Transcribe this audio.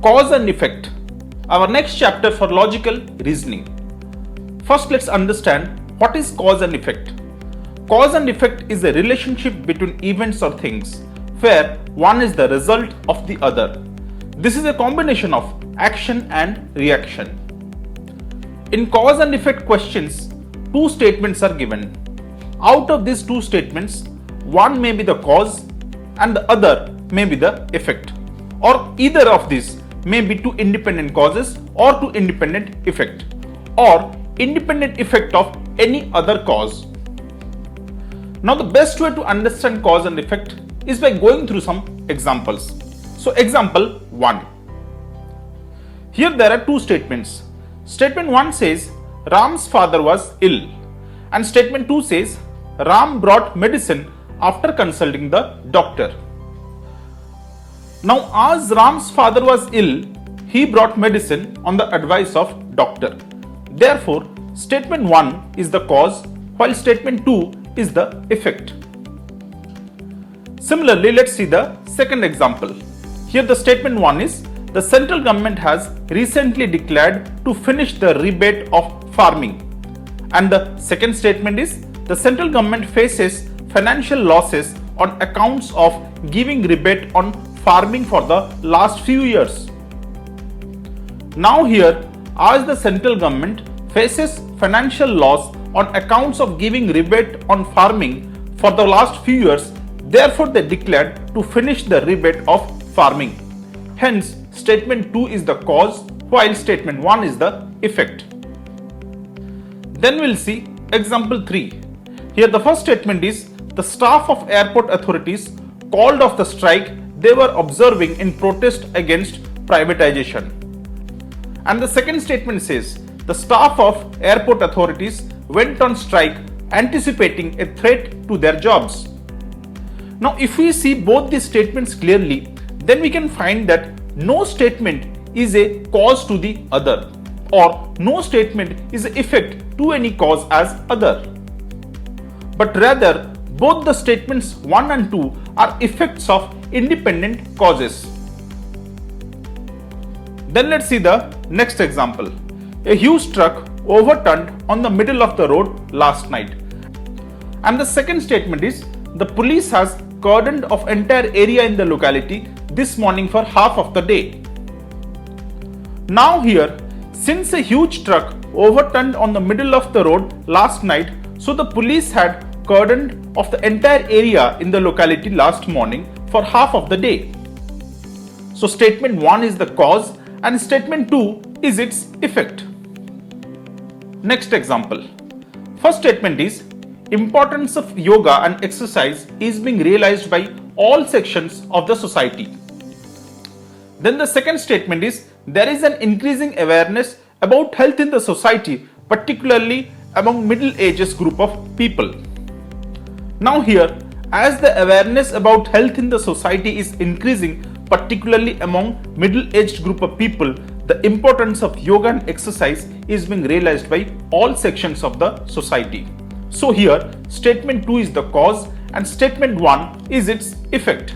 Cause and effect, our next chapter for logical reasoning. First, let's understand what is cause and effect. Cause and effect is a relationship between events or things where one is the result of the other. This is a combination of action and reaction. In cause and effect questions, two statements are given. Out of these two statements, one may be the cause and the other may be the effect, or either of these may be two independent causes or two independent effect, or independent effect of any other cause. Now the best way to understand cause and effect is by going through some examples. So example 1. Here there are two statements. Statement 1 says Ram's father was ill, and statement 2 says Ram brought medicine after consulting the doctor. Now as Ram's father was ill, he brought medicine on the advice of doctor. Therefore, statement 1 is the cause while statement 2 is the effect. Similarly, let's see the second example. Here the statement 1 is the central government has recently declared to finish the rebate of farming. And the second statement is the central government faces financial losses on accounts of giving rebate on farming for the last few years. Now here, as the central government faces financial loss on accounts of giving rebate on farming for the last few years, therefore they declared to finish the rebate of farming. Hence, statement 2 is the cause while statement 1 is the effect. Then we'll see example 3. Here the first statement is the staff of airport authorities called off the strike they were observing in protest against privatization. And the second statement says the staff of airport authorities went on strike anticipating a threat to their jobs. Now if we see both these statements clearly, then we can find that no statement is a cause to the other, or no statement is an effect to any cause as other. But rather, both the statements 1 and 2 are effects of independent causes. Then let's see the next example. A huge truck overturned on the middle of the road last night. And the second statement is the police has cordoned off entire area in the locality this morning for half of the day. Now here, since a huge truck overturned on the middle of the road last night, so the police had cordoned off the entire area in the locality last morning for half of the day. So statement 1 is the cause and statement 2 is its effect. Next example. First statement is importance of yoga and exercise is being realized by all sections of the society. Then the second statement is there is an increasing awareness about health in the society, particularly among middle ages group of people. Now here, as the awareness about health in the society is increasing, particularly among middle-aged group of people, the importance of yoga and exercise is being realized by all sections of the society. So here, statement 2 is the cause and statement 1 is its effect.